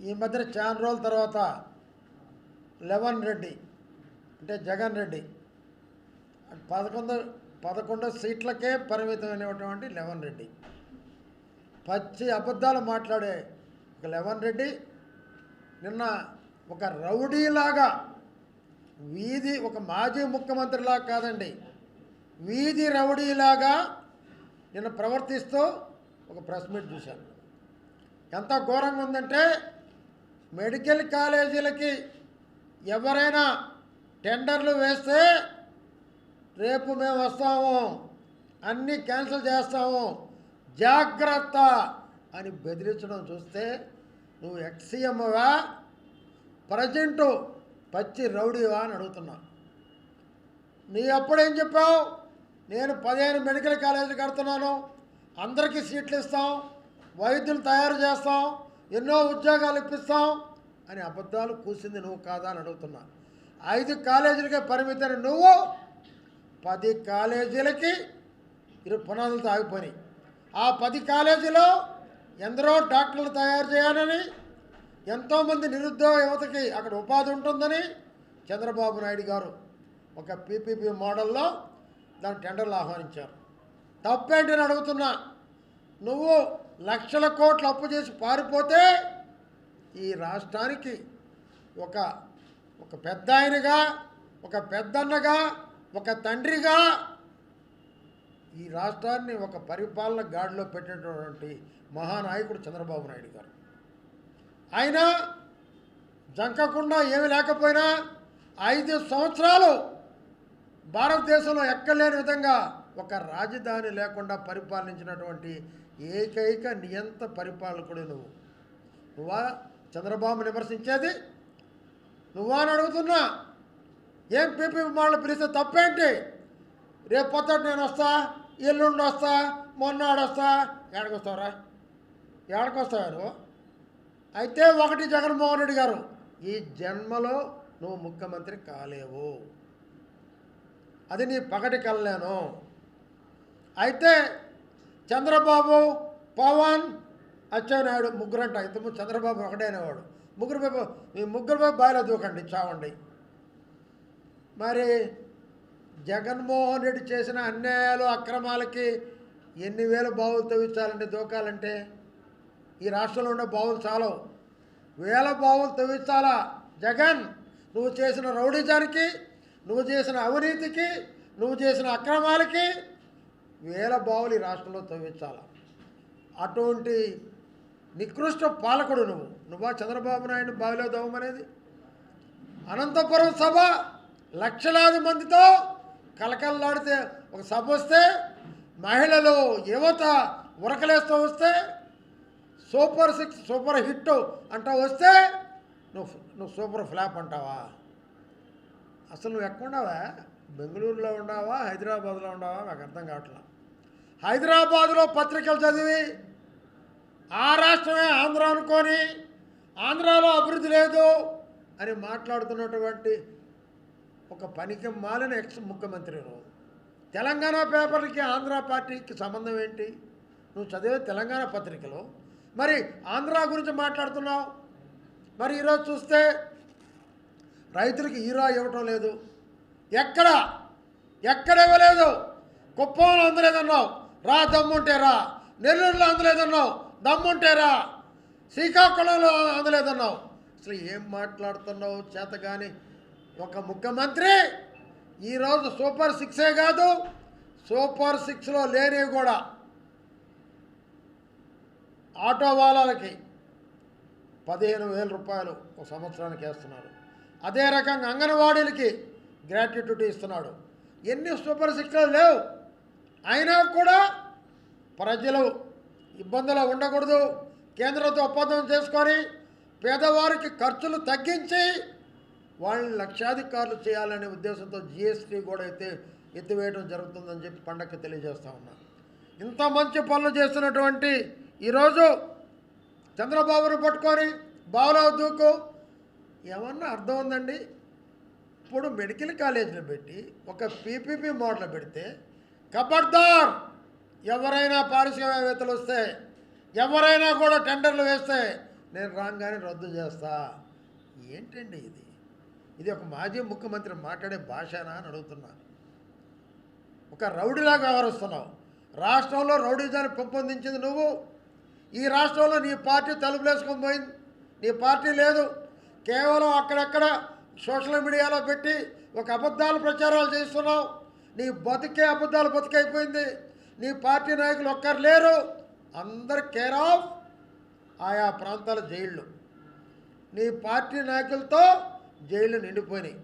ఈ మధ్యన చాలా రోజుల తర్వాత లెవన్ రెడ్డి అంటే జగన్ రెడ్డి 11 సీట్లకే పరిమితమైనటువంటి లెవన్ రెడ్డి పచ్చి అబద్ధాలు మాట్లాడే ఒక లెవన్ రెడ్డి నిన్న ఒక రౌడీలాగా వీధి ఒక మాజీ ముఖ్యమంత్రిలాగా కాదండి, వీధి రౌడీలాగా నిన్న ప్రవర్తిస్తూ ఒక ప్రెస్ మీట్ చూశాను. ఎంత ఘోరంగా ఉందంటే మెడికల్ కాలేజీలకి ఎవరైనా టెండర్లు వేస్తే రేపు మేము వస్తాము, అన్నీ క్యాన్సిల్ చేస్తాము, జాగ్రత్త అని బెదిరించడం చూస్తే నువ్వు ఎక్స్సీఎంవా ప్రజెంటు పచ్చి రౌడీవా అని అడుగుతున్నా. నీ అప్పుడేం చెప్పావు? నేను 15 మెడికల్ కాలేజీలు కడుతున్నాను, అందరికీ సీట్లు ఇస్తాం, వైద్యులు తయారు చేస్తాం, ఎన్నో ఉద్యోగాలు ఇప్పిస్తాం అని అబద్ధాలు కూసింది నువ్వు కాదా అని అడుగుతున్నా. 5 కాలేజీలకే పరిమితమైన నువ్వు 10 కాలేజీలకి పునాదులతో ఆగిపోయినాయి. ఆ 10 కాలేజీలో ఎందరో డాక్టర్లు తయారు చేయాలని, ఎంతోమంది నిరుద్యోగ యువతకి అక్కడ ఉపాధి ఉంటుందని చంద్రబాబు నాయుడు గారు ఒక పీపీపీ మోడల్లో దాని టెండర్లు ఆహ్వానించారు. తప్పేంటని అడుగుతున్నా. నువ్వు లక్షల కోట్లు అప్పు చేసి పారిపోతే ఈ రాష్ట్రానికి ఒక పెద్ద ఆయనగా, ఒక పెద్దన్నగా, ఒక తండ్రిగా ఈ రాష్ట్రాన్ని ఒక పరిపాలన గాడిలో పెట్టినటువంటి మహానాయకుడు చంద్రబాబు నాయుడు గారు. ఆయన జంకకుండా ఏమి లేకపోయినా 5 సంవత్సరాలు భారతదేశంలో ఎక్కలేని విధంగా ఒక రాజధాని లేకుండా పరిపాలించినటువంటి ఏకైక నియంత పరిపాలకుడు నువ్వా చంద్రబాబు విమర్శించేది? నువ్వా అని అడుగుతున్నా. ఏం పీపీ మోడల్ పిలిస్తే తప్పేంటి? రేపు పొద్దుట నేను వస్తా, ఎల్లుండి వస్తా, మొన్నాడు వస్తా. ఏడకి వస్తావురా? ఏడకి వస్తావా నువ్వు? అయితే ఒకటి జగన్మోహన్ రెడ్డి గారు, ఈ జన్మలో నువ్వు ముఖ్యమంత్రి కాలేవు, అది నీ పగటి కల్లేను. అయితే చంద్రబాబు, పవన్, అచ్చెన్నాయుడు ముగ్గురంట. ఇంతకుముందు చంద్రబాబు ఒకటే అనేవాడు. మీ ముగ్గురు బాయిలో దూకండి, చావండి. మరి జగన్మోహన్ రెడ్డి చేసిన అన్యాయాలు, అక్రమాలకి ఎన్ని వేల బావులు తవ్వించాలంటే దూకాలంటే ఈ రాష్ట్రంలో ఉండే బావులు చాలవు, వేల బావులు తవ్వించాలా. జగన్, నువ్వు చేసిన రౌడీజానికి, నువ్వు చేసిన అవినీతికి, నువ్వు చేసిన అక్రమాలకి వేల బావులు ఈ రాష్ట్రంలో తవ్వించాలా. అటువంటి నికృష్ట పాలకుడు నువ్వా చంద్రబాబు నాయుడు బావిలో దవ్వమనేది? అనంతపురం సభ లక్షలాది మందితో కలకల్లాడితే ఒక సభ వస్తే, మహిళలు, యువత ఉరకలేస్తూ వస్తే, సూపర్ 6 సూపర్ హిట్ అంటా వస్తే నువ్వు సూపర్ ఫ్లాప్ అంటావా? అసలు నువ్వు ఎక్కడున్నావా? బెంగళూరులో ఉన్నావా, హైదరాబాద్లో ఉన్నావా? నాకు అర్థం కావట్లా. హైదరాబాదులో పత్రికలు చదివి ఆ రాష్ట్రమే ఆంధ్ర అనుకొని ఆంధ్రాలో అభివృద్ధి లేదు అని మాట్లాడుతున్నటువంటి ఒక పనికి మాలిన ఎక్స్ ముఖ్యమంత్రి నువ్వు. తెలంగాణ పేపర్లకి ఆంధ్ర పార్టీకి సంబంధం ఏంటి? నువ్వు చదివే తెలంగాణ పత్రికలు, మరి ఆంధ్ర గురించి మాట్లాడుతున్నావు. మరి ఈరోజు చూస్తే రైతులకి హీరో ఇవ్వటం లేదు, ఎక్కడ ఇవ్వలేదు. కుప్పంలో అందలేదన్నావు, రా దమ్ముంటే రా. నెల్లూరులో అందలేదన్నావు, దమ్ముంటే రా. శ్రీకాకుళంలో అందలేదన్నావు. అసలు ఏం మాట్లాడుతున్నావు? చేతగాని ఒక ముఖ్యమంత్రి ఈరోజు సూపర్ 6 కాదు, సూపర్ 6లో లేనివి కూడా ఆటో వాళ్ళకి 15,000 రూపాయలు ఒక సంవత్సరానికి వేస్తున్నాడు. అదే రకంగా అంగన్వాడీలకి గ్రాట్యుటీ ఇస్తున్నాడు. ఎన్ని సూపర్ 6లో లేవు. అయినా కూడా ప్రజలు ఇబ్బందులు ఉండకూడదు, కేంద్రంతో ఒప్పందం చేసుకొని పేదవారికి ఖర్చులు తగ్గించి వాళ్ళని లక్షాధికారులు చేయాలనే ఉద్దేశంతో జిఎస్టీ కూడా ఎత్తివేయడం జరుగుతుందని చెప్పి పండగకి తెలియజేస్తూ ఉన్నా. ఇంత మంచి పనులు చేస్తున్నటువంటి ఈరోజు చంద్రబాబును పట్టుకొని బావులో దూకు ఏమన్నా అర్థం ఉందండి? ఇప్పుడు మెడికల్ కాలేజీలు పెట్టి ఒక పీపీపీ మోడల్ పెడితే ఖబర్దార్ ఎవరైనా పారిశ్రామికవేత్తలు వస్తే, ఎవరైనా కూడా టెండర్లు వేస్తే నేను రాగానే రద్దు చేస్తా. ఏంటండి ఇది? ఇది ఒక మాజీ ముఖ్యమంత్రి మాట్లాడే భాషనా అని అడుగుతున్నా. ఒక రౌడీలాగా వ్యవహరిస్తున్నావు. రాష్ట్రంలో రౌడీజాన్ని పెంపొందించింది నువ్వు. ఈ రాష్ట్రంలో నీ పార్టీ తలుపులేసుకొని పోయింది. నీ పార్టీ లేదు. కేవలం అక్కడక్కడ సోషల్ మీడియాలో పెట్టి ఒక అబద్ధాలు ప్రచారాలు చేస్తున్నావు. నీ బతికే అబద్ధాలు బతికైపోయింది. నీ పార్టీ నాయకులు ఒక్కరు లేరు. అందరు కేర్ ఆఫ్ ఆయా ప్రాంతాల జైళ్ళు. నీ పార్టీ నాయకులతో జైళ్ళు నిండిపోయినాయి.